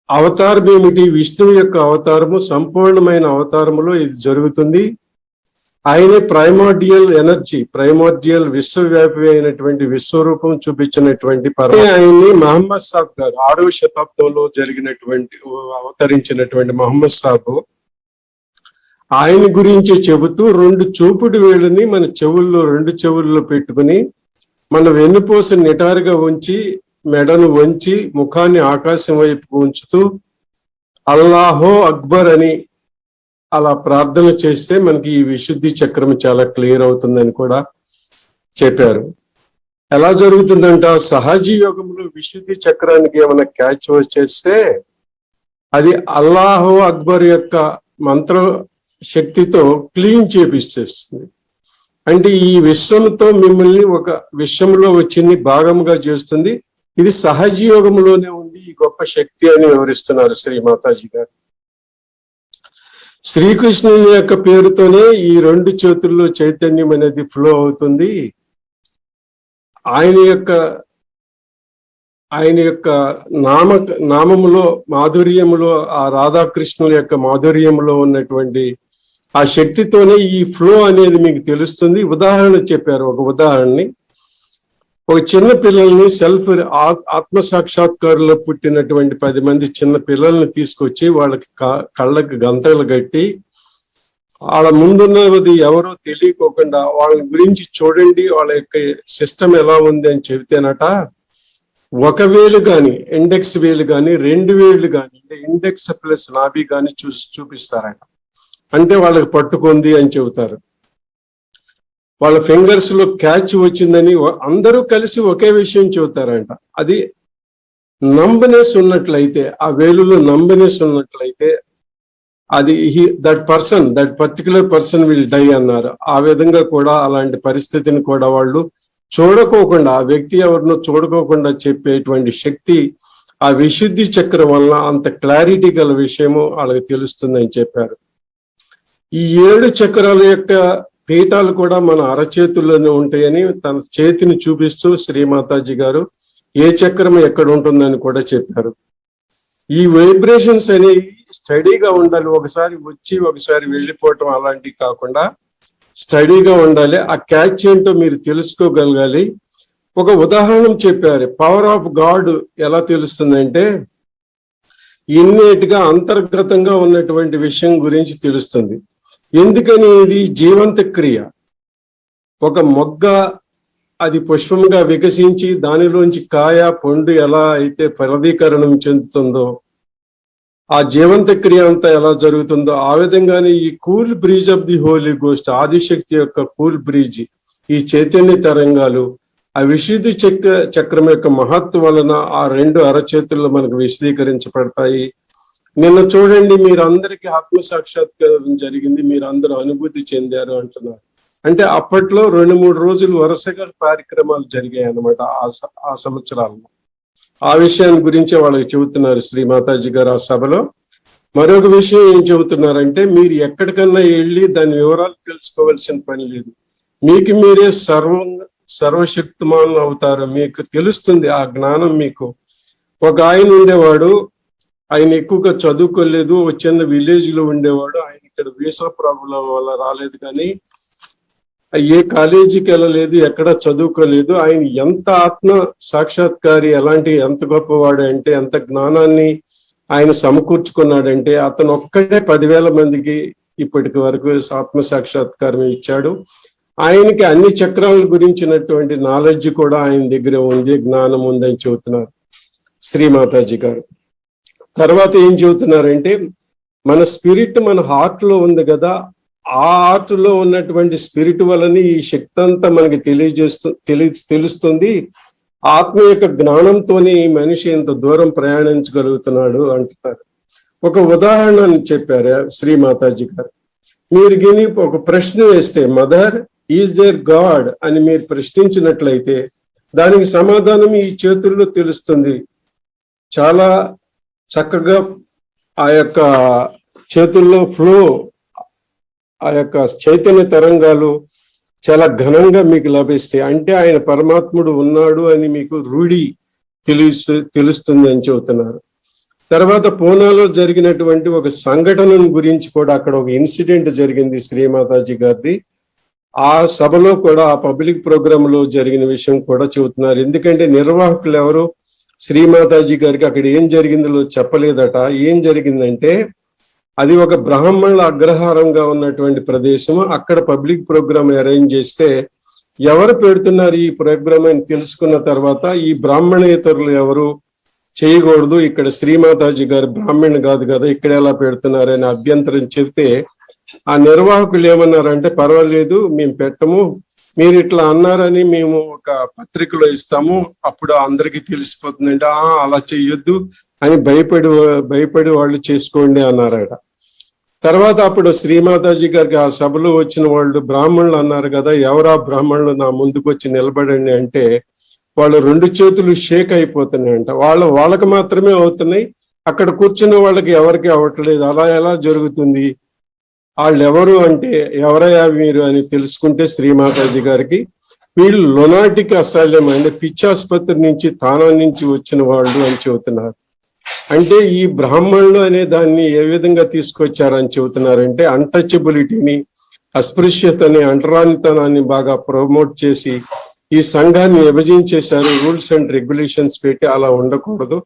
అవతారం ఏమిటి? విష్ణువు యొక్క అవతారము, సంపూర్ణమైన అవతారములో ఇది జరుగుతుంది. ఆయనే ప్రైమార్డియల్ ఎనర్జీ, ప్రైమార్డియల్ విశ్వవ్యాపి అయినటువంటి విశ్వరూపం చూపించినటువంటి ఆయన్ని మహమ్మద్ సాబ్ గారు 6వ శతాబ్దంలో అవతరించినటువంటి మహమ్మద్ సాబ్ ఆయన గురించి చెబుతూ 2 చూపుడు వేళ్ళని మన చెవుల్లో, 2 చెవుల్లో పెట్టుకుని మన వెన్నుపూస నిటారుగా ఉంచి, మెడను వంచి, ముఖాన్ని ఆకాశం వైపు ఉంచుతూ అల్లాహో అక్బర్ అని అలా ప్రార్థన చేస్తే మనకి ఈ విశుద్ధి చక్రం చాలా క్లియర్ అవుతుందని కూడా చెప్పారు. ఎలా జరుగుతుందంట? సహజ యోగంలో విశుద్ధి చక్రానికి ఏమైనా క్యాచ్ చేస్తే అది అల్లాహో అక్బర్ యొక్క మంత్ర శక్తితో క్లీన్ చేపిస్తుంది. అంటే ఈ విశ్వంతో మిమ్మల్ని ఒక విశ్వంలో వచ్చింది భాగంగా చేస్తుంది. ఇది సహజ యోగంలోనే ఉంది ఈ గొప్ప శక్తి అని వివరిస్తున్నారు శ్రీ మాతాజీ గారు. శ్రీకృష్ణుని యొక్క పేరుతోనే ఈ 2 చేతుల్లో చైతన్యం అనేది ఫ్లో అవుతుంది. ఆయన యొక్క నామములో, మాధుర్యములో, ఆ రాధాకృష్ణుల యొక్క మాధుర్యంలో ఉన్నటువంటి ఆ శక్తితోనే ఈ ఫ్లో అనేది మీకు తెలుస్తుంది. ఉదాహరణ చెప్పారు. ఒక ఉదాహరణని, ఒక చిన్న పిల్లల్ని ఆత్మ సాక్షాత్కారులో పుట్టినటువంటి 10 మంది చిన్న పిల్లల్ని తీసుకొచ్చి వాళ్ళకి కళ్ళకి గంతలు కట్టి వాళ్ళ ముందున్నది ఎవరో తెలియకోకుండా వాళ్ళ గురించి చూడండి, వాళ్ళ యొక్క సిస్టమ్ ఎలా ఉంది అని చెబితేనట 1 వేలు గాని, ఇండెక్స్ వేలు గాని, 2 వేలు గాని, అంటే ఇండెక్స్ ప్లస్ నాభి గాని చూపిస్తారట. అంటే వాళ్ళకి పట్టుకుంది అని చెబుతారు. వాళ్ళ ఫింగర్స్ లో క్యాచ్ వచ్చిందని అందరూ కలిసి ఒకే విషయం చెబుతారంట. అది నంబనెస్ ఉన్నట్లయితే, ఆ వేలులో నంబనెస్ ఉన్నట్లయితే అది that particular person will die అన్నారు. ఆ విధంగా కూడా అలాంటి పరిస్థితిని కూడా వాళ్ళు చూడకోకుండా, ఆ వ్యక్తి ఎవరినో చూడకోకుండా చెప్పేటువంటి శక్తి ఆ విశుద్ధి చక్రం వల్ల అంత క్లారిటీ గల విషయము వాళ్ళకి తెలుస్తుందని చెప్పారు. ఈ 7 చక్రాల యొక్క పీఠాలు కూడా మన అరచేతుల్లోనే ఉంటాయని తన చేతిని చూపిస్తూ శ్రీమాతాజీ గారు ఏ చక్రం ఎక్కడ ఉంటుందని కూడా చెప్పారు. ఈ వైబ్రేషన్స్ అనేవి స్టడీగా ఉండాలి. ఒకసారి వచ్చి ఒకసారి వెళ్ళిపోవటం అలాంటివి కాకుండా స్టడీగా ఉండాలి. ఆ క్యాచ్ ఏంటో మీరు తెలుసుకోగలగాలి. ఒక ఉదాహరణ చెప్పారు. పవర్ ఆఫ్ గాడ్ ఎలా తెలుస్తుందంటే ఇన్నేట్ గా అంతర్గతంగా ఉన్నటువంటి విషయం గురించి తెలుస్తుంది. ఎందుకని? ఇది జీవంత క్రియ. ఒక మొగ్గ అది పుష్పంగా వికసించి దానిలోంచి కాయ, పండు ఎలా అయితే ఫలదీకరణం చెందుతుందో, ఆ జీవంత క్రియ అంతా ఎలా జరుగుతుందో ఆ విధంగానే ఈ cool breeze of the Holy Ghost, Adishakti యొక్క కూల్ బ్రీజ్, ఈ చైతన్య తరంగాలు ఆ విశుద్ధి చక్రం యొక్క మహత్వం వలన ఆ 2 అరచేతుల్లో మనకు విశదీకరించబడతాయి. నిన్న చూడండి, మీరందరికీ ఆత్మ సాక్షాత్కారం జరిగింది, మీరందరూ అనుభూతి చెందారు అంటున్నారు. అంటే అప్పట్లో 2-3 రోజులు వరుసగా కార్యక్రమాలు జరిగాయి అన్నమాట ఆ సంవత్సరాల్లో. ఆ విషయాన్ని గురించే వాళ్ళకి చెబుతున్నారు శ్రీ మాతాజీ గారు ఆ సభలో. మరొక విషయం ఏం చెబుతున్నారంటే, మీరు ఎక్కడికన్నా వెళ్ళి దాని వివరాలు తెలుసుకోవాల్సిన పని లేదు. మీకు మీరే సర్వశక్తిమాన్ అవుతారు. మీకు తెలుస్తుంది ఆ జ్ఞానం. మీకు ఒక ఆయన ఉండేవాడు, ఆయన ఎక్కువగా చదువుకోలేదు, చిన్న విలేజ్ లో ఉండేవాడు. ఆయన ఇక్కడ వీసా ప్రాబ్లం వల్ల రాలేదు, కానీ ఏ కాలేజీకి వెళ్ళలేదు, ఎక్కడ చదువుకోలేదు. ఆయన ఎంత ఆత్మ సాక్షాత్కారి, ఎంత గొప్పవాడు అంటే, ఎంత జ్ఞానాన్ని ఆయన సమకూర్చుకున్నాడంటే, అతను ఒక్కడే 10,000 మందికి ఇప్పటికి వరకు ఆత్మ సాక్షాత్కారం ఇచ్చాడు. ఆయనకి అన్ని చక్రాల గురించినటువంటి నాలెడ్జ్ కూడా ఆయన దగ్గర ఉంది, జ్ఞానం ఉందని చెబుతున్నారు శ్రీమాతాజీ గారు. తర్వాత ఏం చెబుతున్నారంటే, మన స్పిరిట్ మన హార్ట్ లో ఉంది కదా, ఆ హార్ట్ లో ఉన్నటువంటి స్పిరిట్ వలని ఈ శక్తి అంతా మనకి తెలుస్తుంది. ఆత్మ యొక్క జ్ఞానంతోనే ఈ మనిషి ఇంత దూరం ప్రయాణించగలుగుతున్నాడు అంటున్నారు. ఒక ఉదాహరణ చెప్పారు శ్రీమాతాజీ గారు. మీరు గిని ఒక ప్రశ్న వేస్తే, మదర్ ఈజ్ దేర్ గాడ్ అని మీరు ప్రశ్నించినట్లయితే దానికి సమాధానం ఈ చేతుల్లో తెలుస్తుంది. చాలా చక్కగా ఆ యొక్క చేతుల్లో ఫ్లో, ఆ యొక్క చైతన్య తరంగాలు చాలా ఘనంగా మీకు లభిస్తాయి. అంటే ఆయన పరమాత్ముడు ఉన్నాడు అని మీకు రూఢి తెలుస్తుంది అని చెబుతున్నారు. తర్వాత పూనాలో జరిగినటువంటి ఒక సంఘటన గురించి కూడా, అక్కడ ఒక ఇన్సిడెంట్ జరిగింది శ్రీమాతాజీ గారిది. ఆ సభలో కూడా, ఆ పబ్లిక్ ప్రోగ్రామ్ లో జరిగిన విషయం కూడా చెబుతున్నారు. ఎందుకంటే నిర్వాహకులు ఎవరు శ్రీమాతాజీ గారికి అక్కడ ఏం జరిగిందో చెప్పలేదట. ఏం జరిగిందంటే, అది ఒక బ్రాహ్మణుల అగ్రహారంగా ఉన్నటువంటి ప్రదేశం. అక్కడ పబ్లిక్ ప్రోగ్రామ్ అరేంజ్ చేస్తే ఎవరు పెడుతున్నారు ఈ ప్రోగ్రామ్ అని తెలుసుకున్న తర్వాత, ఈ బ్రాహ్మణేతరులు ఎవరు చేయకూడదు, ఇక్కడ శ్రీమాతాజీ గారు బ్రాహ్మణ్ కాదు కదా, ఇక్కడ ఎలా పెడుతున్నారని అభ్యంతరం చెప్తే, ఆ నిర్వాహకులు ఏమన్నారంటే, పర్వాలేదు మేము పెట్టము, మీరు ఇట్లా అన్నారని మేము ఒక పత్రికలో ఇస్తాము, అప్పుడు అందరికీ తెలిసిపోతుందంటే, అలా చెయ్యొద్దు అని భయపడి వాళ్ళు చేసుకోండి అన్నారట. తర్వాత అప్పుడు శ్రీమాతాజీ గారికి ఆ సభలో వచ్చిన వాళ్ళు బ్రాహ్మణులు అన్నారు కదా, ఎవరా బ్రాహ్మణులు నా ముందుకు వచ్చి నిలబడండి అంటే, వాళ్ళు 2 చేతులు షేక్ అయిపోతున్నాయంట. వాళ్ళకి మాత్రమే అవుతున్నాయి, అక్కడ కూర్చున్న వాళ్ళకి ఎవరికి అవ్వట్లేదు. అలా ఎలా జరుగుతుంది? వాళ్ళు ఎవరు అంటే, ఎవరయ్యా మీరు అని తెలుసుకుంటే శ్రీమాతాజీ గారికి, వీళ్ళు లొనాటిక్ అసైలం అంటే పిచ్చాసుపత్రి నుంచి, తానా నుంచి వచ్చిన వాళ్ళు అని చెబుతున్నారు. అంటే ఈ బ్రాహ్మణులు అనే దాన్ని ఏ విధంగా తీసుకొచ్చారని చెబుతున్నారంటే, అన్టచబిలిటీని, అస్పృశ్యతని, అంటరానితనాన్ని బాగా ప్రమోట్ చేసి ఈ సంఘాన్ని విభజించేశారు. రూల్స్ అండ్ రెగ్యులేషన్స్ పెట్టి అలా ఉండకూడదు.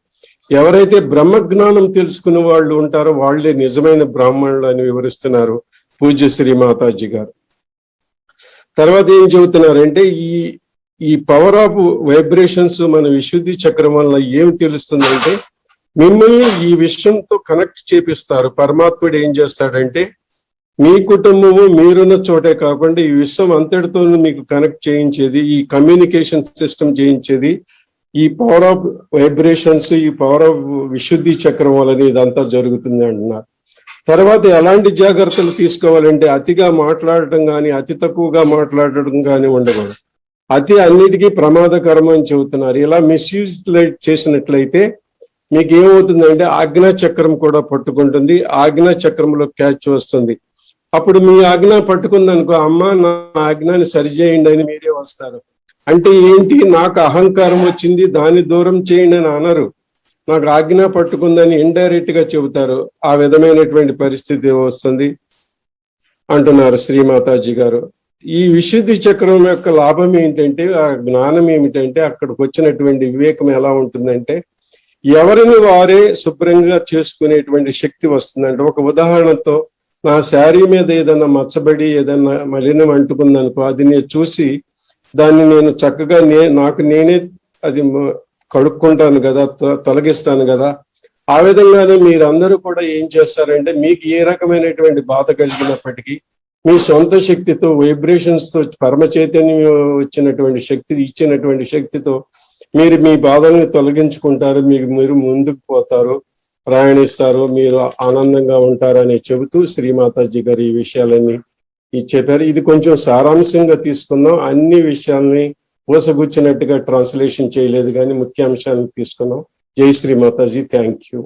ఎవరైతే బ్రహ్మజ్ఞానం తెలుసుకున్న వాళ్ళు ఉంటారో వాళ్లే నిజమైన బ్రాహ్మణులు అని వివరిస్తున్నారు పూజ్య శ్రీమాతాజీ గారు. తర్వాత ఏం చెబుతున్నారంటే, ఈ పవర్ ఆఫ్ వైబ్రేషన్స్ మన విశుద్ధి చక్రం వల్ల ఏం తెలుస్తుందంటే, మిమ్మల్ని ఈ విషయంతో కనెక్ట్ చేపిస్తారు. పరమాత్ముడు ఏం చేస్తాడంటే, మీ కుటుంబము మీరున్న చోటే కాకుండా ఈ విశ్వం అంతటితో మీకు కనెక్ట్ చేయించేది, ఈ కమ్యూనికేషన్ సిస్టమ్ చేయించేది ఈ పవర్ ఆఫ్ వైబ్రేషన్స్, ఈ పవర్ ఆఫ్ విశుద్ధి చక్రం వల్ల ఇదంతా జరుగుతుంది అంటున్నారు. తర్వాత ఎలాంటి జాగ్రత్తలు తీసుకోవాలంటే, అతిగా మాట్లాడటం కానీ, అతి తక్కువగా మాట్లాడటం కానీ ఉండకూడదు. అతి అన్నిటికీ ప్రమాదకరం అని చెబుతున్నారు. ఇలా మిస్యూజ్ చేసినట్లయితే మీకు ఏమవుతుందంటే, ఆజ్ఞా చక్రం కూడా పట్టుకుంటుంది, ఆజ్ఞా చక్రంలో క్యాచ్ వస్తుంది. అప్పుడు మీ ఆజ్ఞ పట్టుకుందనుకో, అమ్మ నా ఆజ్ఞాన్ని సరిచేయండి అని మీరే వస్తారు. అంటే ఏంటి, నాకు అహంకారం వచ్చింది దాన్ని దూరం చేయండి అని అనరు, నాకు ఆజ్ఞ పట్టుకుందని ఇండైరెక్ట్ గా చెబుతారు. ఆ విధమైనటువంటి పరిస్థితి వస్తుంది అంటున్నారు శ్రీమాతాజీ గారు. ఈ విశుద్ధి చక్రం యొక్క లాభం ఏంటంటే, ఆ జ్ఞానం ఏమిటంటే, అక్కడికి వచ్చినటువంటి వివేకం ఎలా ఉంటుందంటే, ఎవరిని వారే శుభ్రంగా చేసుకునేటువంటి శక్తి వస్తుందంటే, ఒక ఉదాహరణతో, నా శారీ మీద ఏదైనా మచ్చబడి ఏదైనా మలినం అంటుకుందనుకో, అది నేను చూసి దాన్ని నేను చక్కగా నాకు నేనే అది కడుక్కుంటాను కదా, తొలగిస్తాను కదా. ఆ విధంగానే మీరందరూ కూడా ఏం చేస్తారంటే, మీకు ఏ రకమైనటువంటి బాధ కలిగినప్పటికీ మీ సొంత శక్తితో, వైబ్రేషన్స్ తో, పరమ చైతన్యం వచ్చినటువంటి శక్తి ఇచ్చినటువంటి శక్తితో మీరు మీ బాధల్ని తొలగించుకుంటారు, మీరు ముందుకు పోతారు, ప్రయాణిస్తారు, మీరు ఆనందంగా ఉంటారని చెబుతూ శ్రీమాతాజీ గారు ఈ విషయాలన్నీ చెప్పారు. ఇది కొంచెం సారాంశంగా తీసుకున్నాం, అన్ని విషయాల్ని ఊసగుచ్చినట్టుగా ట్రాన్స్లేషన్ చేయలేదు కానీ ముఖ్యాంశాలను తీసుకున్నాం. జై శ్రీమాతాజీ, థ్యాంక్ యూ.